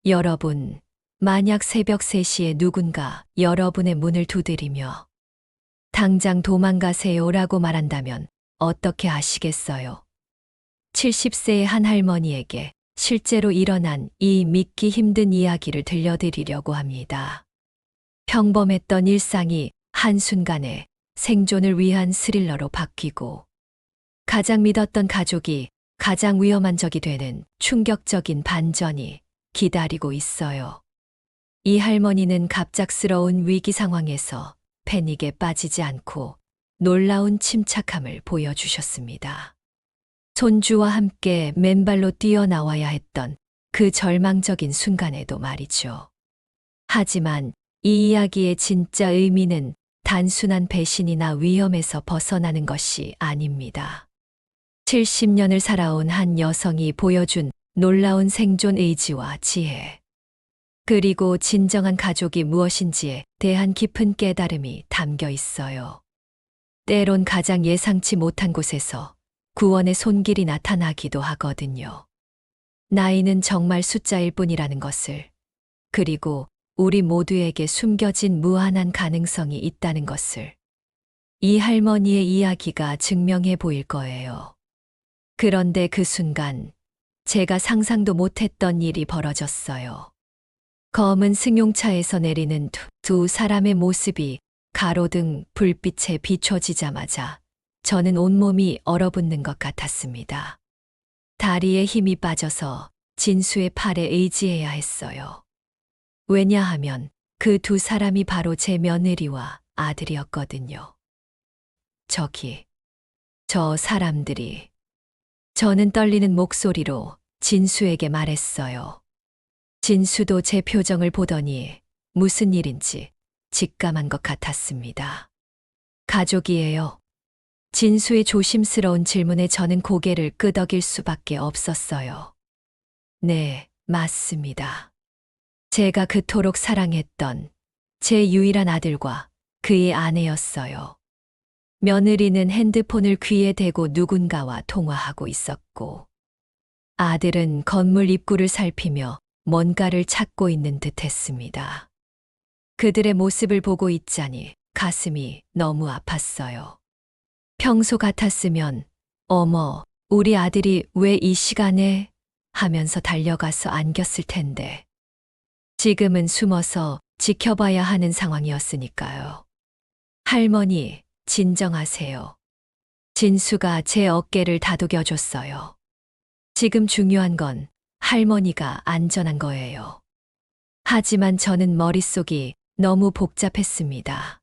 여러분, 만약 새벽 3시에 누군가 여러분의 문을 두드리며 당장 도망가세요라고 말한다면 어떻게 하시겠어요? 70세의 한 할머니에게 실제로 일어난 이 믿기 힘든 이야기를 들려드리려고 합니다. 평범했던 일상이 한순간에 생존을 위한 스릴러로 바뀌고 가장 믿었던 가족이 가장 위험한 적이 되는 충격적인 반전이 기다리고 있어요. 이 할머니는 갑작스러운 위기 상황에서 패닉에 빠지지 않고 놀라운 침착함을 보여주셨습니다. 손주와 함께 맨발로 뛰어나와야 했던 그 절망적인 순간에도 말이죠. 하지만 이 이야기의 진짜 의미는 단순한 배신이나 위험에서 벗어나는 것이 아닙니다. 70년을 살아온 한 여성이 보여준 놀라운 생존 의지와 지혜, 그리고 진정한 가족이 무엇인지에 대한 깊은 깨달음이 담겨 있어요. 때론 가장 예상치 못한 곳에서 구원의 손길이 나타나기도 하거든요. 나이는 정말 숫자일 뿐이라는 것을, 그리고 우리 모두에게 숨겨진 무한한 가능성이 있다는 것을 이 할머니의 이야기가 증명해 보일 거예요. 그런데 그 순간 제가 상상도 못했던 일이 벌어졌어요. 검은 승용차에서 내리는 두 사람의 모습이 가로등 불빛에 비춰지자마자 저는 온몸이 얼어붙는 것 같았습니다. 다리에 힘이 빠져서 진수의 팔에 의지해야 했어요. 왜냐하면 그 두 사람이 바로 제 며느리와 아들이었거든요. 저 사람들이. 저는 떨리는 목소리로 진수에게 말했어요. 진수도 제 표정을 보더니 무슨 일인지 직감한 것 같았습니다. 가족이에요. 진수의 조심스러운 질문에 저는 고개를 끄덕일 수밖에 없었어요. 네, 맞습니다. 제가 그토록 사랑했던 제 유일한 아들과 그의 아내였어요. 며느리는 핸드폰을 귀에 대고 누군가와 통화하고 있었고, 아들은 건물 입구를 살피며 뭔가를 찾고 있는 듯 했습니다. 그들의 모습을 보고 있자니 가슴이 너무 아팠어요. 평소 같았으면, 어머, 우리 아들이 왜 이 시간에? 하면서 달려가서 안겼을 텐데. 지금은 숨어서 지켜봐야 하는 상황이었으니까요. 할머니, 진정하세요. 진수가 제 어깨를 다독여줬어요. 지금 중요한 건 할머니가 안전한 거예요. 하지만 저는 머릿속이 너무 복잡했습니다.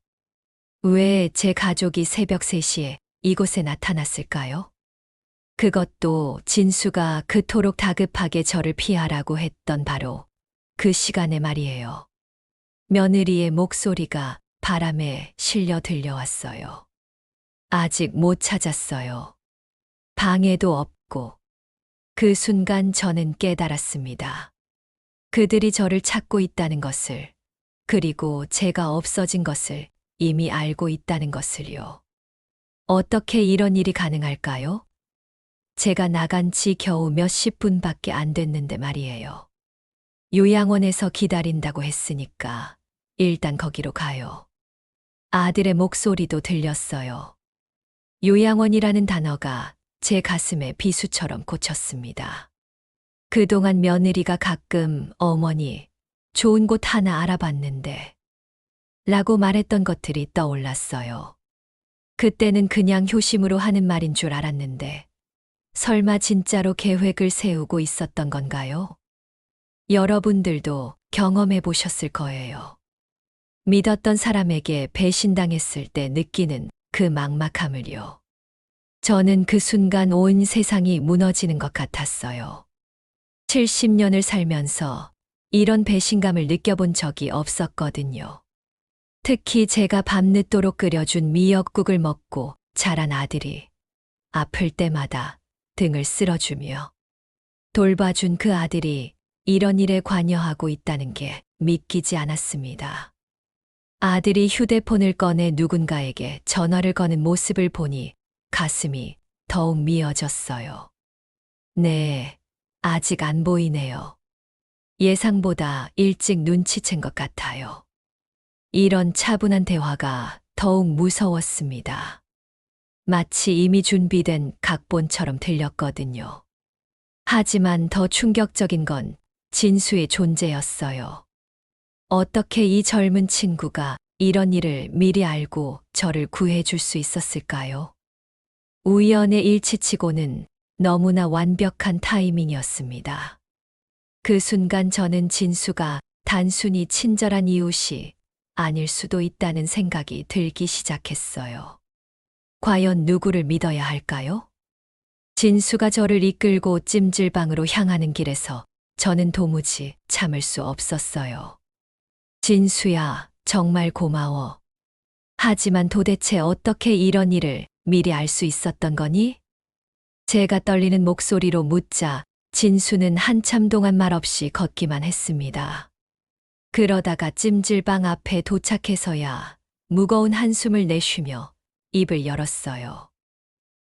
왜 제 가족이 새벽 3시에 이곳에 나타났을까요? 그것도 진수가 그토록 다급하게 저를 피하라고 했던 바로 그 시간에 말이에요. 며느리의 목소리가 바람에 실려 들려왔어요. 아직 못 찾았어요. 방에도 없고. 그 순간 저는 깨달았습니다. 그들이 저를 찾고 있다는 것을, 그리고 제가 없어진 것을 이미 알고 있다는 것을요. 어떻게 이런 일이 가능할까요? 제가 나간 지 겨우 몇십 분밖에 안 됐는데 말이에요. 요양원에서 기다린다고 했으니까 일단 거기로 가요. 아들의 목소리도 들렸어요. 요양원이라는 단어가 제 가슴에 비수처럼 꽂혔습니다. 그동안 며느리가 가끔 어머니, 좋은 곳 하나 알아봤는데 라고 말했던 것들이 떠올랐어요. 그때는 그냥 효심으로 하는 말인 줄 알았는데 설마 진짜로 계획을 세우고 있었던 건가요? 여러분들도 경험해 보셨을 거예요. 믿었던 사람에게 배신당했을 때 느끼는 그 막막함을요. 저는 그 순간 온 세상이 무너지는 것 같았어요. 70년을 살면서 이런 배신감을 느껴본 적이 없었거든요. 특히 제가 밤늦도록 끓여준 미역국을 먹고 자란 아들이 아플 때마다 등을 쓸어주며 돌봐준 그 아들이 이런 일에 관여하고 있다는 게 믿기지 않았습니다. 아들이 휴대폰을 꺼내 누군가에게 전화를 거는 모습을 보니 가슴이 더욱 미어졌어요. 네, 아직 안 보이네요. 예상보다 일찍 눈치챈 것 같아요. 이런 차분한 대화가 더욱 무서웠습니다. 마치 이미 준비된 각본처럼 들렸거든요. 하지만 더 충격적인 건 진수의 존재였어요. 어떻게 이 젊은 친구가 이런 일을 미리 알고 저를 구해줄 수 있었을까요? 우연의 일치치고는 너무나 완벽한 타이밍이었습니다. 그 순간 저는 진수가 단순히 친절한 이웃이 아닐 수도 있다는 생각이 들기 시작했어요. 과연 누구를 믿어야 할까요? 진수가 저를 이끌고 찜질방으로 향하는 길에서 저는 도무지 참을 수 없었어요. 진수야, 정말 고마워. 하지만 도대체 어떻게 이런 일을 미리 알 수 있었던 거니? 제가 떨리는 목소리로 묻자 진수는 한참 동안 말없이 걷기만 했습니다. 그러다가 찜질방 앞에 도착해서야 무거운 한숨을 내쉬며 입을 열었어요.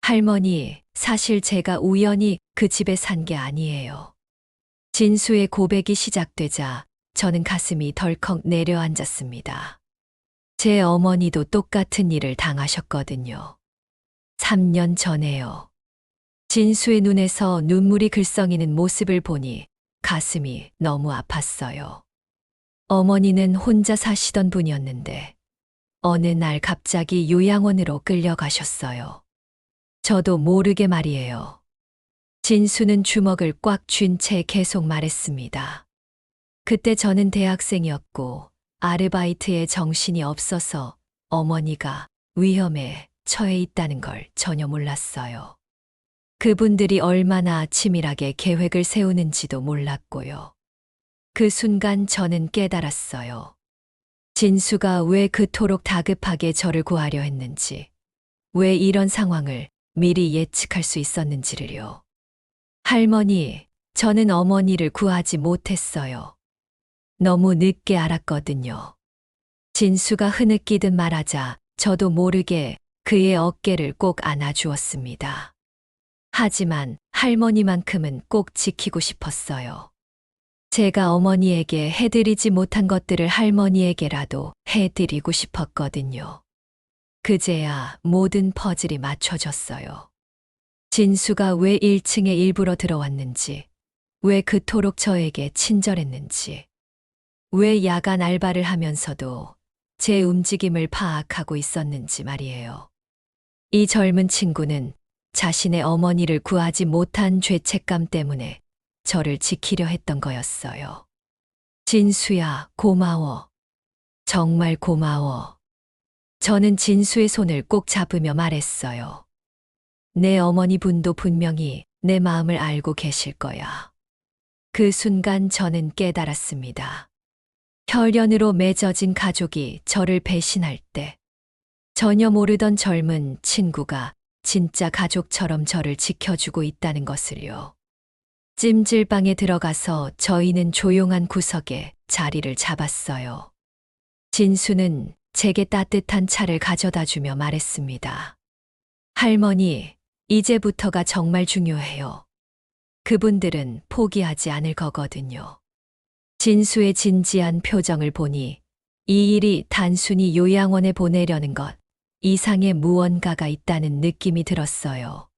할머니, 사실 제가 우연히 그 집에 산 게 아니에요. 진수의 고백이 시작되자 저는 가슴이 덜컥 내려앉았습니다. 제 어머니도 똑같은 일을 당하셨거든요. 3년 전에요. 진수의 눈에서 눈물이 글썽이는 모습을 보니 가슴이 너무 아팠어요. 어머니는 혼자 사시던 분이었는데 어느 날 갑자기 요양원으로 끌려가셨어요. 저도 모르게 말이에요. 진수는 주먹을 꽉 쥔 채 계속 말했습니다. 그때 저는 대학생이었고 아르바이트에 정신이 없어서 어머니가 위험에 처해 있다는 걸 전혀 몰랐어요. 그분들이 얼마나 치밀하게 계획을 세우는지도 몰랐고요. 그 순간 저는 깨달았어요. 진수가 왜 그토록 다급하게 저를 구하려 했는지, 왜 이런 상황을 미리 예측할 수 있었는지를요. 할머니, 저는 어머니를 구하지 못했어요. 너무 늦게 알았거든요. 진수가 흐느끼듯 말하자 저도 모르게 그의 어깨를 꼭 안아주었습니다. 하지만 할머니만큼은 꼭 지키고 싶었어요. 제가 어머니에게 해드리지 못한 것들을 할머니에게라도 해드리고 싶었거든요. 그제야 모든 퍼즐이 맞춰졌어요. 진수가 왜 1층에 일부러 들어왔는지, 왜 그토록 저에게 친절했는지, 왜 야간 알바를 하면서도 제 움직임을 파악하고 있었는지 말이에요. 이 젊은 친구는 자신의 어머니를 구하지 못한 죄책감 때문에 저를 지키려 했던 거였어요. 진수야, 고마워. 정말 고마워. 저는 진수의 손을 꼭 잡으며 말했어요. 내 어머니 분도 분명히 내 마음을 알고 계실 거야. 그 순간 저는 깨달았습니다. 혈연으로 맺어진 가족이 저를 배신할 때 전혀 모르던 젊은 친구가 진짜 가족처럼 저를 지켜주고 있다는 것을요. 찜질방에 들어가서 저희는 조용한 구석에 자리를 잡았어요. 진수는 제게 따뜻한 차를 가져다 주며 말했습니다. 할머니, 이제부터가 정말 중요해요. 그분들은 포기하지 않을 거거든요. 진수의 진지한 표정을 보니 이 일이 단순히 요양원에 보내려는 것 이상의 무언가가 있다는 느낌이 들었어요.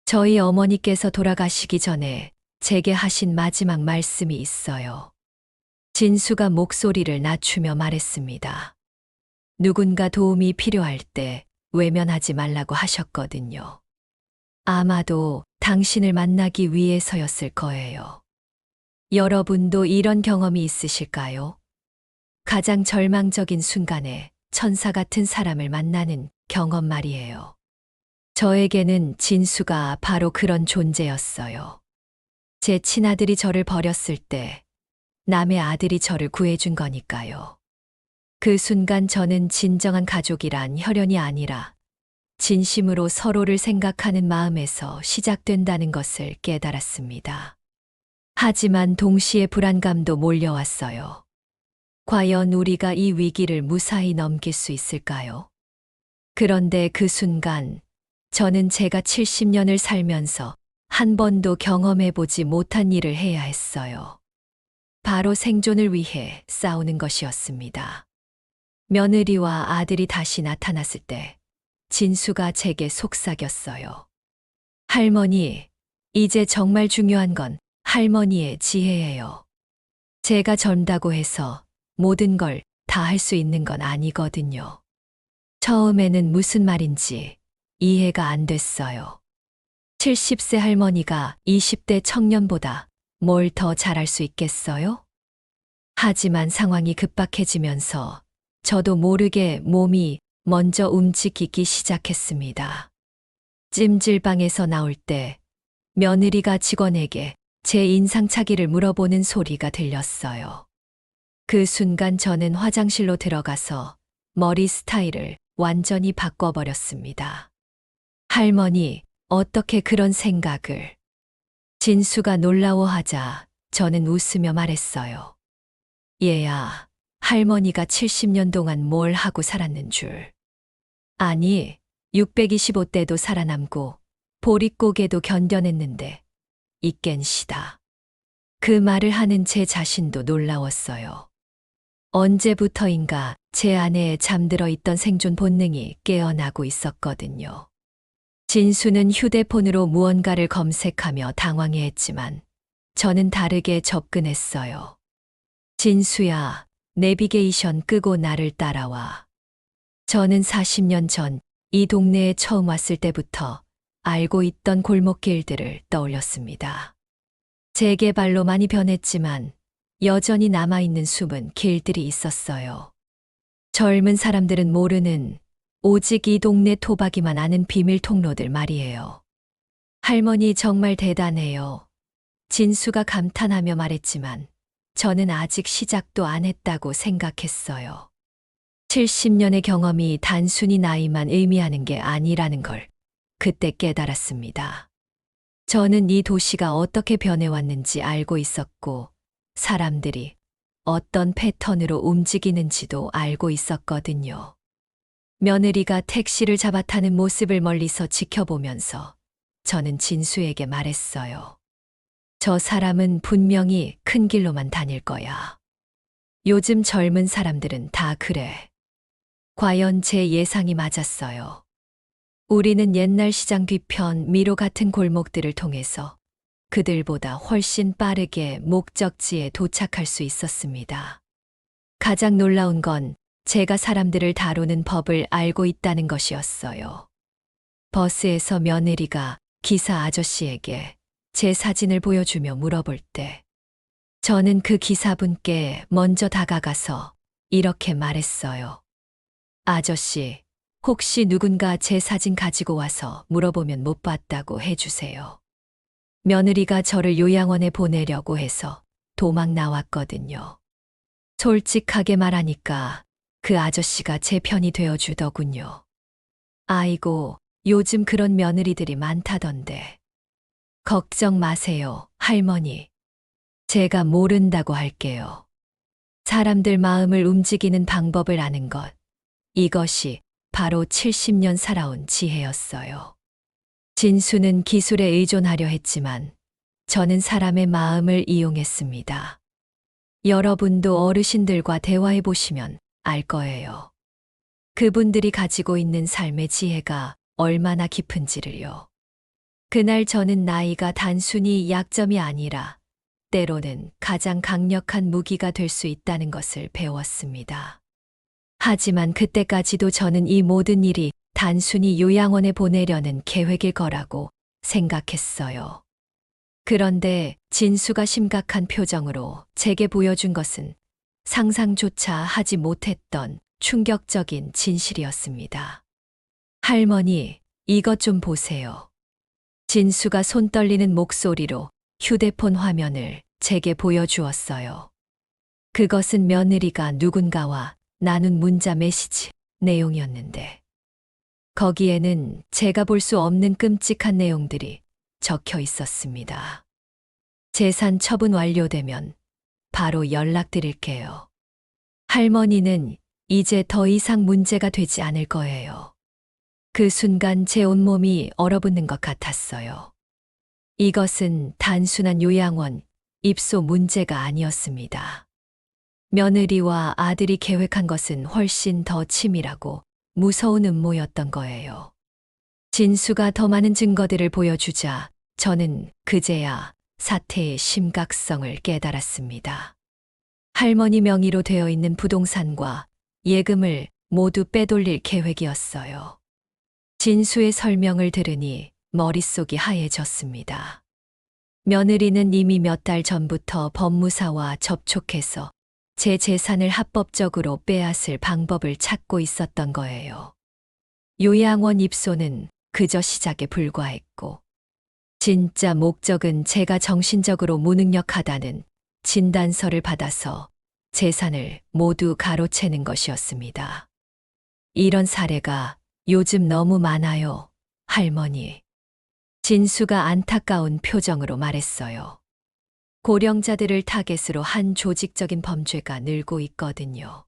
저희 어머니께서 돌아가시기 전에 제게 하신 마지막 말씀이 있어요. 진수가 목소리를 낮추며 말했습니다. 누군가 도움이 필요할 때 외면하지 말라고 하셨거든요. 아마도 당신을 만나기 위해서였을 거예요. 여러분도 이런 경험이 있으실까요? 가장 절망적인 순간에 천사 같은 사람을 만나는 경험 말이에요. 저에게는 진수가 바로 그런 존재였어요. 제 친아들이 저를 버렸을 때 남의 아들이 저를 구해준 거니까요. 그 순간 저는 진정한 가족이란 혈연이 아니라 진심으로 서로를 생각하는 마음에서 시작된다는 것을 깨달았습니다. 하지만 동시에 불안감도 몰려왔어요. 과연 우리가 이 위기를 무사히 넘길 수 있을까요? 그런데 그 순간 저는 제가 70년을 살면서 한 번도 경험해보지 못한 일을 해야 했어요. 바로 생존을 위해 싸우는 것이었습니다. 며느리와 아들이 다시 나타났을 때 진수가 제게 속삭였어요. 할머니, 이제 정말 중요한 건 할머니의 지혜예요. 제가 젊다고 해서 모든 걸 다 할 수 있는 건 아니거든요. 처음에는 무슨 말인지 이해가 안 됐어요. 70세 할머니가 20대 청년보다 뭘 더 잘할 수 있겠어요? 하지만 상황이 급박해지면서 저도 모르게 몸이 먼저 움직이기 시작했습니다. 찜질방에서 나올 때 며느리가 직원에게 제 인상착의를 물어보는 소리가 들렸어요. 그 순간 저는 화장실로 들어가서 머리 스타일을 완전히 바꿔버렸습니다. 할머니, 어떻게 그런 생각을? 진수가 놀라워하자 저는 웃으며 말했어요. 얘야, 할머니가 70년 동안 뭘 하고 살았는 줄. 아니, 625대도 살아남고 보릿고개도 견뎌냈는데 이깬시다. 그 말을 하는 제 자신도 놀라웠어요. 언제부터인가 제 안에 잠들어 있던 생존 본능이 깨어나고 있었거든요. 진수는 휴대폰으로 무언가를 검색하며 당황해했지만 저는 다르게 접근했어요. 진수야, 내비게이션 끄고 나를 따라와. 저는 40년 전 이 동네에 처음 왔을 때부터 알고 있던 골목길들을 떠올렸습니다. 재개발로 많이 변했지만 여전히 남아있는 숨은 길들이 있었어요. 젊은 사람들은 모르는 오직 이 동네 토박이만 아는 비밀 통로들 말이에요. 할머니 정말 대단해요. 진수가 감탄하며 말했지만 저는 아직 시작도 안 했다고 생각했어요. 70년의 경험이 단순히 나이만 의미하는 게 아니라는 걸 그때 깨달았습니다. 저는 이 도시가 어떻게 변해왔는지 알고 있었고 사람들이 어떤 패턴으로 움직이는지도 알고 있었거든요. 며느리가 택시를 잡아 타는 모습을 멀리서 지켜보면서 저는 진수에게 말했어요. 저 사람은 분명히 큰 길로만 다닐 거야. 요즘 젊은 사람들은 다 그래. 과연 제 예상이 맞았어요. 우리는 옛날 시장 뒤편 미로 같은 골목들을 통해서 그들보다 훨씬 빠르게 목적지에 도착할 수 있었습니다. 가장 놀라운 건 제가 사람들을 다루는 법을 알고 있다는 것이었어요. 버스에서 며느리가 기사 아저씨에게 제 사진을 보여주며 물어볼 때 저는 그 기사분께 먼저 다가가서 이렇게 말했어요. 아저씨, 혹시 누군가 제 사진 가지고 와서 물어보면 못 봤다고 해주세요. 며느리가 저를 요양원에 보내려고 해서 도망 나왔거든요. 솔직하게 말하니까 그 아저씨가 제 편이 되어주더군요. 아이고, 요즘 그런 며느리들이 많다던데. 걱정 마세요, 할머니. 제가 모른다고 할게요. 사람들 마음을 움직이는 방법을 아는 것. 이것이 바로 70년 살아온 지혜였어요. 진수는 기술에 의존하려 했지만 저는 사람의 마음을 이용했습니다. 여러분도 어르신들과 대화해 보시면 알 거예요. 그분들이 가지고 있는 삶의 지혜가 얼마나 깊은지를요. 그날 저는 나이가 단순히 약점이 아니라 때로는 가장 강력한 무기가 될 수 있다는 것을 배웠습니다. 하지만 그때까지도 저는 이 모든 일이 단순히 요양원에 보내려는 계획일 거라고 생각했어요. 그런데 진수가 심각한 표정으로 제게 보여준 것은 상상조차 하지 못했던 충격적인 진실이었습니다. 할머니, 이것 좀 보세요. 진수가 손 떨리는 목소리로 휴대폰 화면을 제게 보여주었어요. 그것은 며느리가 누군가와 나눈 문자 메시지 내용이었는데 거기에는 제가 볼 수 없는 끔찍한 내용들이 적혀 있었습니다. 재산 처분 완료되면 바로 연락드릴게요. 할머니는 이제 더 이상 문제가 되지 않을 거예요. 그 순간 제 온몸이 얼어붙는 것 같았어요. 이것은 단순한 요양원, 입소 문제가 아니었습니다. 며느리와 아들이 계획한 것은 훨씬 더 치밀하고 무서운 음모였던 거예요. 진수가 더 많은 증거들을 보여주자 저는 그제야 사태의 심각성을 깨달았습니다. 할머니 명의로 되어 있는 부동산과 예금을 모두 빼돌릴 계획이었어요. 진수의 설명을 들으니 머릿속이 하얘졌습니다. 며느리는 이미 몇 달 전부터 법무사와 접촉해서 제 재산을 합법적으로 빼앗을 방법을 찾고 있었던 거예요. 요양원 입소는 그저 시작에 불과했고, 진짜 목적은 제가 정신적으로 무능력하다는 진단서를 받아서 재산을 모두 가로채는 것이었습니다. 이런 사례가 요즘 너무 많아요, 할머니. 진수가 안타까운 표정으로 말했어요. 고령자들을 타겟으로 한 조직적인 범죄가 늘고 있거든요.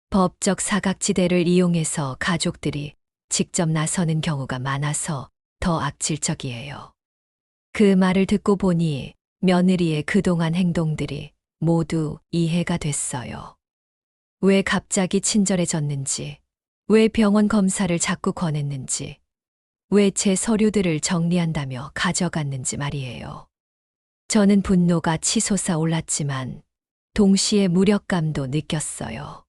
법적 사각지대를 이용해서 가족들이 직접 나서는 경우가 많아서 더 악질적이에요. 그 말을 듣고 보니 며느리의 그동안 행동들이 모두 이해가 됐어요. 왜 갑자기 친절해졌는지, 왜 병원 검사를 자꾸 권했는지, 왜 제 서류들을 정리한다며 가져갔는지 말이에요. 저는 분노가 치솟아 올랐지만 동시에 무력감도 느꼈어요.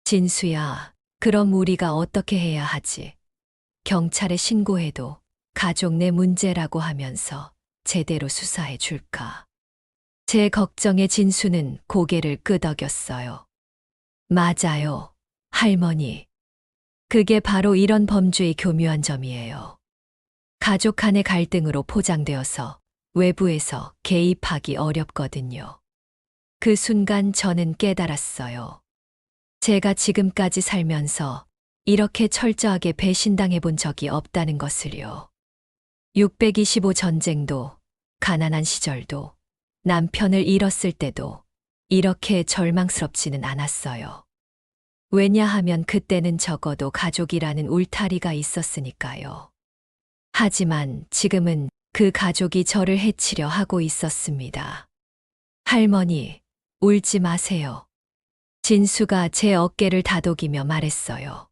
진수야, 그럼 우리가 어떻게 해야 하지? 경찰에 신고해도 가족 내 문제라고 하면서 제대로 수사해 줄까? 제 걱정에 진수는 고개를 끄덕였어요. 맞아요, 할머니. 그게 바로 이런 범죄의 교묘한 점이에요. 가족 간의 갈등으로 포장되어서 외부에서 개입하기 어렵거든요. 그 순간 저는 깨달았어요. 제가 지금까지 살면서 이렇게 철저하게 배신당해 본 적이 없다는 것을요. 625 전쟁도, 가난한 시절도, 남편을 잃었을 때도 이렇게 절망스럽지는 않았어요. 왜냐하면 그때는 적어도 가족이라는 울타리가 있었으니까요. 하지만 지금은 그 가족이 저를 해치려 하고 있었습니다. 할머니, 울지 마세요. 진수가 제 어깨를 다독이며 말했어요.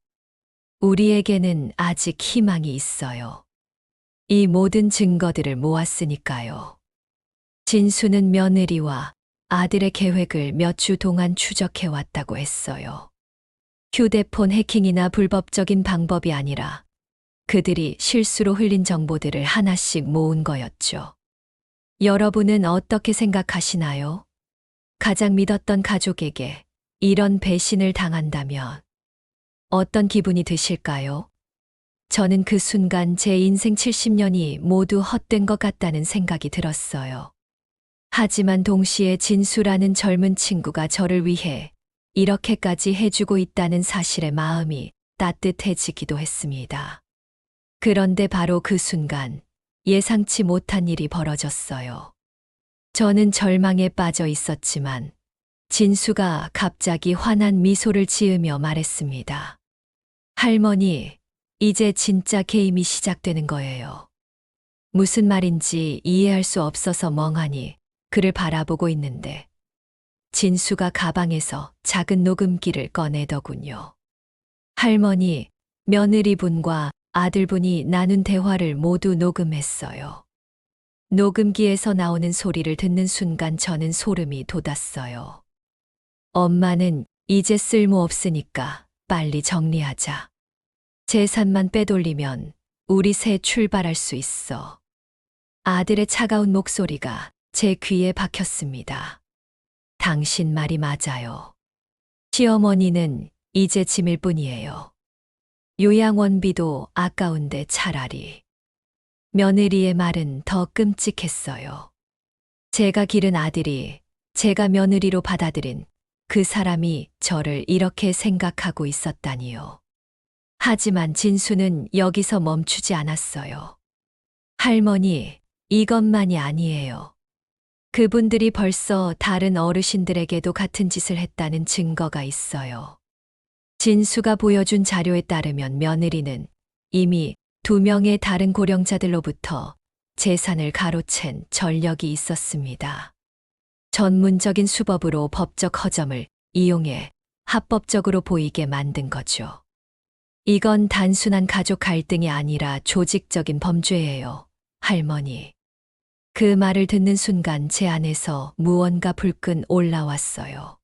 우리에게는 아직 희망이 있어요. 이 모든 증거들을 모았으니까요. 진수는 며느리와 아들의 계획을 몇 주 동안 추적해 왔다고 했어요. 휴대폰 해킹이나 불법적인 방법이 아니라 그들이 실수로 흘린 정보들을 하나씩 모은 거였죠. 여러분은 어떻게 생각하시나요? 가장 믿었던 가족에게 이런 배신을 당한다면 어떤 기분이 드실까요? 저는 그 순간 제 인생 70년이 모두 헛된 것 같다는 생각이 들었어요. 하지만 동시에 진수라는 젊은 친구가 저를 위해 이렇게까지 해주고 있다는 사실에 마음이 따뜻해지기도 했습니다. 그런데 바로 그 순간 예상치 못한 일이 벌어졌어요. 저는 절망에 빠져 있었지만 진수가 갑자기 환한 미소를 지으며 말했습니다. 할머니, 이제 진짜 게임이 시작되는 거예요. 무슨 말인지 이해할 수 없어서 멍하니 그를 바라보고 있는데 진수가 가방에서 작은 녹음기를 꺼내더군요. 할머니, 며느리분과 아들분이 나눈 대화를 모두 녹음했어요. 녹음기에서 나오는 소리를 듣는 순간 저는 소름이 돋았어요. 엄마는 이제 쓸모없으니까 빨리 정리하자. 재산만 빼돌리면 우리 새 출발할 수 있어. 아들의 차가운 목소리가 제 귀에 박혔습니다. 당신 말이 맞아요. 시어머니는 이제 짐일 뿐이에요. 요양원비도 아까운데 차라리. 며느리의 말은 더 끔찍했어요. 제가 기른 아들이 제가 며느리로 받아들인 그 사람이 저를 이렇게 생각하고 있었다니요. 하지만 진수는 여기서 멈추지 않았어요. 할머니, 이것만이 아니에요. 그분들이 벌써 다른 어르신들에게도 같은 짓을 했다는 증거가 있어요. 진수가 보여준 자료에 따르면 며느리는 이미 2명의 다른 고령자들로부터 재산을 가로챈 전력이 있었습니다. 전문적인 수법으로 법적 허점을 이용해 합법적으로 보이게 만든 거죠. 이건 단순한 가족 갈등이 아니라 조직적인 범죄예요, 할머니. 그 말을 듣는 순간 제 안에서 무언가 불끈 올라왔어요.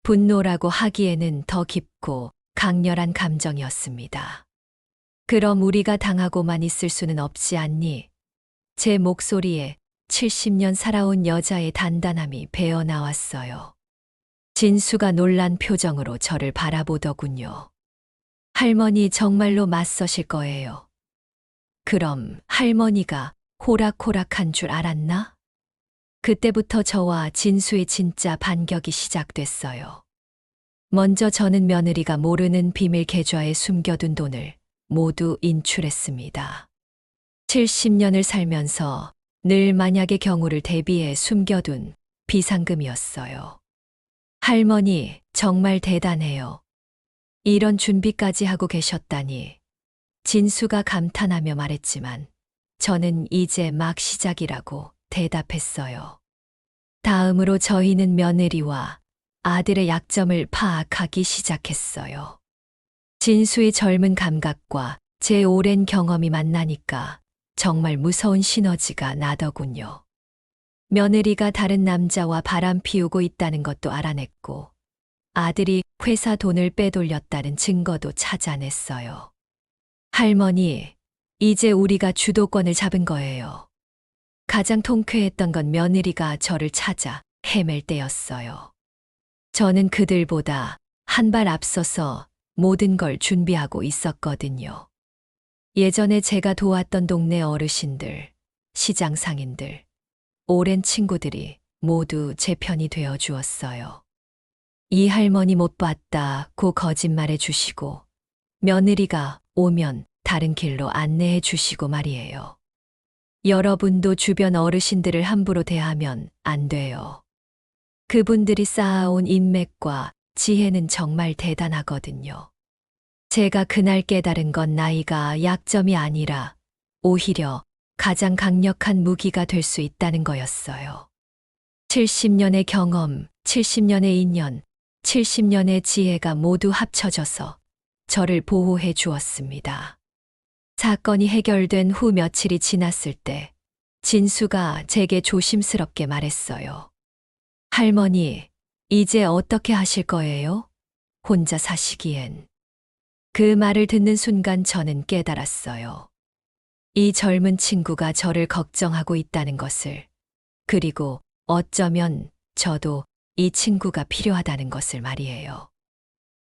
분노라고 하기에는 더 깊고 강렬한 감정이었습니다. 그럼 우리가 당하고만 있을 수는 없지 않니? 제 목소리에 70년 살아온 여자의 단단함이 배어 나왔어요. 진수가 놀란 표정으로 저를 바라보더군요. 할머니 정말로 맞서실 거예요. 그럼 할머니가 호락호락한 줄 알았나? 그때부터 저와 진수의 진짜 반격이 시작됐어요. 먼저 저는 며느리가 모르는 비밀 계좌에 숨겨둔 돈을 모두 인출했습니다. 70년을 살면서 늘 만약의 경우를 대비해 숨겨둔 비상금이었어요. 할머니, 정말 대단해요. 이런 준비까지 하고 계셨다니. 진수가 감탄하며 말했지만 저는 이제 막 시작이라고 대답했어요. 다음으로 저희는 며느리와 아들의 약점을 파악하기 시작했어요. 진수의 젊은 감각과 제 오랜 경험이 만나니까 정말 무서운 시너지가 나더군요. 며느리가 다른 남자와 바람 피우고 있다는 것도 알아냈고, 아들이 회사 돈을 빼돌렸다는 증거도 찾아냈어요. 할머니, 이제 우리가 주도권을 잡은 거예요. 가장 통쾌했던 건 며느리가 저를 찾아 헤맬 때였어요. 저는 그들보다 한 발 앞서서 모든 걸 준비하고 있었거든요. 예전에 제가 도왔던 동네 어르신들, 시장 상인들, 오랜 친구들이 모두 제 편이 되어 주었어요. 이 할머니 못 봤다고 거짓말해 주시고, 며느리가 오면 다른 길로 안내해 주시고 말이에요. 여러분도 주변 어르신들을 함부로 대하면 안 돼요. 그분들이 쌓아온 인맥과 지혜는 정말 대단하거든요. 제가 그날 깨달은 건 나이가 약점이 아니라 오히려 가장 강력한 무기가 될 수 있다는 거였어요. 70년의 경험, 70년의 인연, 70년의 지혜가 모두 합쳐져서 저를 보호해 주었습니다. 사건이 해결된 후 며칠이 지났을 때 진수가 제게 조심스럽게 말했어요. 할머니, 이제 어떻게 하실 거예요? 혼자 사시기엔. 그 말을 듣는 순간 저는 깨달았어요. 이 젊은 친구가 저를 걱정하고 있다는 것을, 그리고 어쩌면 저도 이 친구가 필요하다는 것을 말이에요.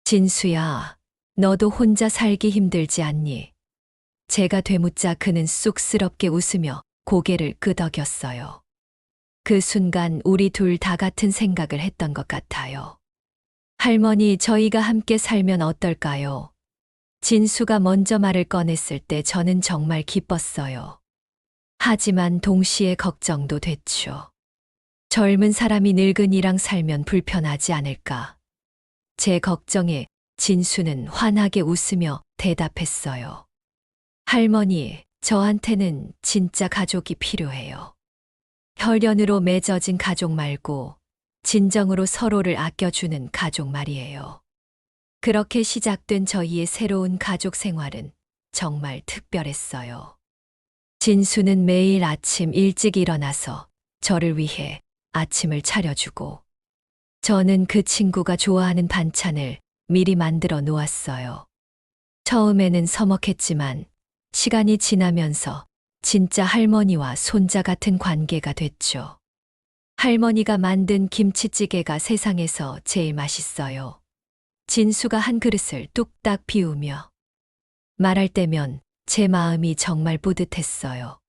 진수야, 너도 혼자 살기 힘들지 않니? 제가 되묻자 그는 쑥스럽게 웃으며 고개를 끄덕였어요. 그 순간 우리 둘 다 같은 생각을 했던 것 같아요. 할머니, 저희가 함께 살면 어떨까요? 진수가 먼저 말을 꺼냈을 때 저는 정말 기뻤어요. 하지만 동시에 걱정도 됐죠. 젊은 사람이 늙은이랑 살면 불편하지 않을까? 제 걱정에 진수는 환하게 웃으며 대답했어요. 할머니, 저한테는 진짜 가족이 필요해요. 혈연으로 맺어진 가족 말고 진정으로 서로를 아껴주는 가족 말이에요. 그렇게 시작된 저희의 새로운 가족 생활은 정말 특별했어요. 진수는 매일 아침 일찍 일어나서 저를 위해 아침을 차려주고, 저는 그 친구가 좋아하는 반찬을 미리 만들어 놓았어요. 처음에는 서먹했지만 시간이 지나면서 진짜 할머니와 손자 같은 관계가 됐죠. 할머니가 만든 김치찌개가 세상에서 제일 맛있어요. 진수가 한 그릇을 뚝딱 비우며 말할 때면 제 마음이 정말 뿌듯했어요.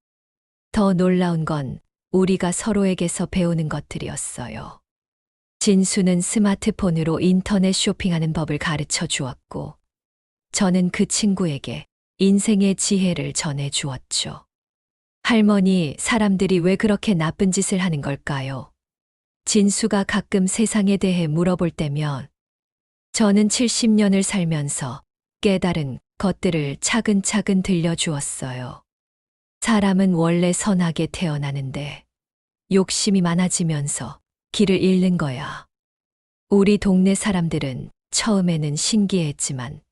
더 놀라운 건 우리가 서로에게서 배우는 것들이었어요. 진수는 스마트폰으로 인터넷 쇼핑하는 법을 가르쳐 주었고, 저는 그 친구에게 인생의 지혜를 전해 주었죠. 할머니, 사람들이 왜 그렇게 나쁜 짓을 하는 걸까요? 진수가 가끔 세상에 대해 물어볼 때면 저는 70년을 살면서 깨달은 것들을 차근차근 들려주었어요. 사람은 원래 선하게 태어나는데 욕심이 많아지면서 길을 잃는 거야. 우리 동네 사람들은 처음에는 신기했지만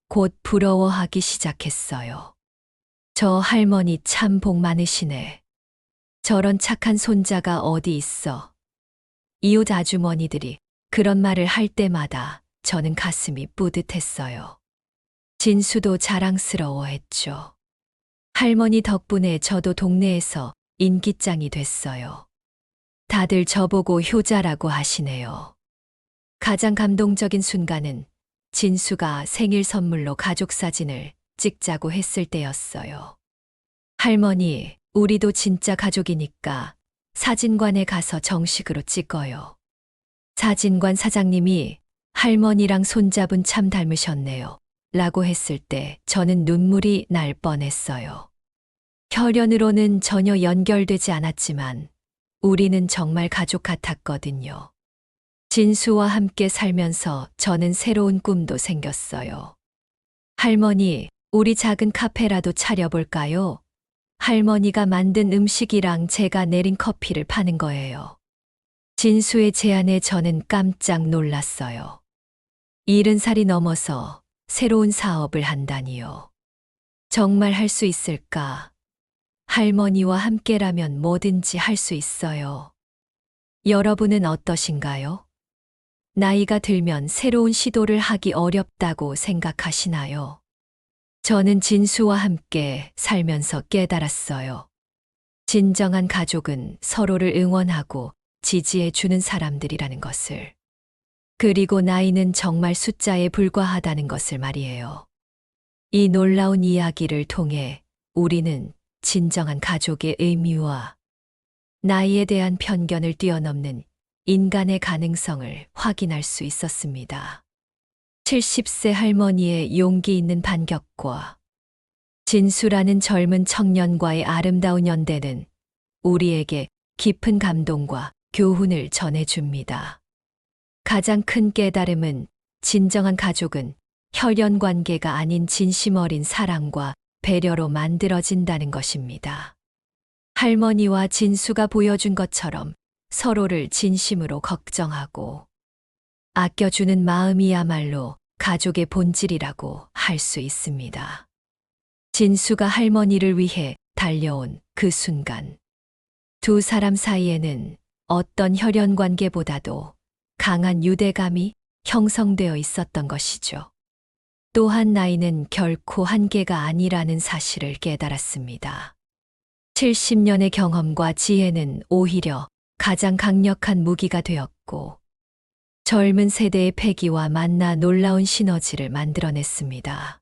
곧 부러워하기 시작했어요. 저 할머니 참 복 많으시네. 저런 착한 손자가 어디 있어. 이웃 아주머니들이 그런 말을 할 때마다 저는 가슴이 뿌듯했어요. 진수도 자랑스러워했죠. 할머니 덕분에 저도 동네에서 인기짱이 됐어요. 다들 저보고 효자라고 하시네요. 가장 감동적인 순간은 진수가 생일 선물로 가족 사진을 찍자고 했을 때였어요. 할머니, 우리도 진짜 가족이니까 사진관에 가서 정식으로 찍어요. 사진관 사장님이 할머니랑 손잡은 참 닮으셨네요. 라고 했을 때 저는 눈물이 날 뻔했어요. 혈연으로는 전혀 연결되지 않았지만 우리는 정말 가족 같았거든요. 진수와 함께 살면서 저는 새로운 꿈도 생겼어요. 할머니, 우리 작은 카페라도 차려볼까요? 할머니가 만든 음식이랑 제가 내린 커피를 파는 거예요. 진수의 제안에 저는 깜짝 놀랐어요. 70살이 넘어서 새로운 사업을 한다니요. 정말 할 수 있을까? 할머니와 함께라면 뭐든지 할 수 있어요. 여러분은 어떠신가요? 나이가 들면 새로운 시도를 하기 어렵다고 생각하시나요? 저는 진수와 함께 살면서 깨달았어요. 진정한 가족은 서로를 응원하고 지지해 주는 사람들이라는 것을. 그리고 나이는 정말 숫자에 불과하다는 것을 말이에요. 이 놀라운 이야기를 통해 우리는 진정한 가족의 의미와 나이에 대한 편견을 뛰어넘는 인간의 가능성을 확인할 수 있었습니다. 70세 할머니의 용기 있는 반격과 진수라는 젊은 청년과의 아름다운 연대는 우리에게 깊은 감동과 교훈을 전해줍니다. 가장 큰 깨달음은 진정한 가족은 혈연 관계가 아닌 진심 어린 사랑과 배려로 만들어진다는 것입니다. 할머니와 진수가 보여준 것처럼 서로를 진심으로 걱정하고 아껴주는 마음이야말로 가족의 본질이라고 할 수 있습니다. 진수가 할머니를 위해 달려온 그 순간, 두 사람 사이에는 어떤 혈연 관계보다도 강한 유대감이 형성되어 있었던 것이죠. 또한 나이는 결코 한계가 아니라는 사실을 깨달았습니다. 70년의 경험과 지혜는 오히려 가장 강력한 무기가 되었고, 젊은 세대의 패기와 만나 놀라운 시너지를 만들어냈습니다.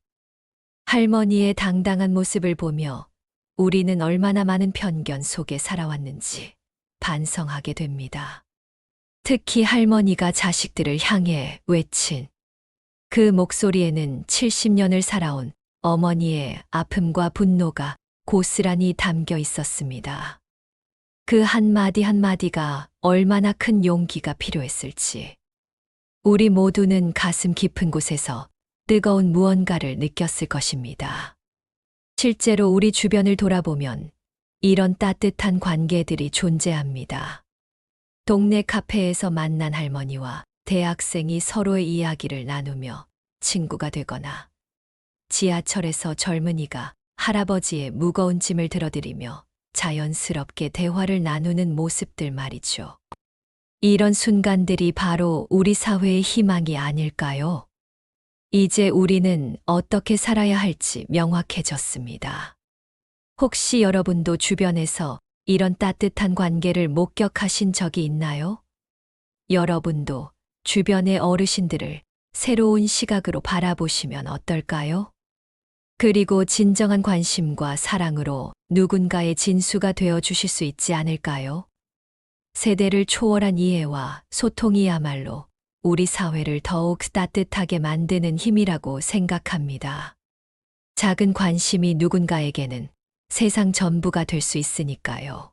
할머니의 당당한 모습을 보며 우리는 얼마나 많은 편견 속에 살아왔는지 반성하게 됩니다. 특히 할머니가 자식들을 향해 외친 그 목소리에는 70년을 살아온 어머니의 아픔과 분노가 고스란히 담겨 있었습니다. 그 한마디 한마디가 얼마나 큰 용기가 필요했을지. 우리 모두는 가슴 깊은 곳에서 뜨거운 무언가를 느꼈을 것입니다. 실제로 우리 주변을 돌아보면 이런 따뜻한 관계들이 존재합니다. 동네 카페에서 만난 할머니와 대학생이 서로의 이야기를 나누며 친구가 되거나, 지하철에서 젊은이가 할아버지의 무거운 짐을 들어드리며 자연스럽게 대화를 나누는 모습들 말이죠. 이런 순간들이 바로 우리 사회의 희망이 아닐까요? 이제 우리는 어떻게 살아야 할지 명확해졌습니다. 혹시 여러분도 주변에서 이런 따뜻한 관계를 목격하신 적이 있나요? 여러분도 주변의 어르신들을 새로운 시각으로 바라보시면 어떨까요? 그리고 진정한 관심과 사랑으로 누군가의 진수가 되어 주실 수 있지 않을까요? 세대를 초월한 이해와 소통이야말로 우리 사회를 더욱 따뜻하게 만드는 힘이라고 생각합니다. 작은 관심이 누군가에게는 세상 전부가 될 수 있으니까요.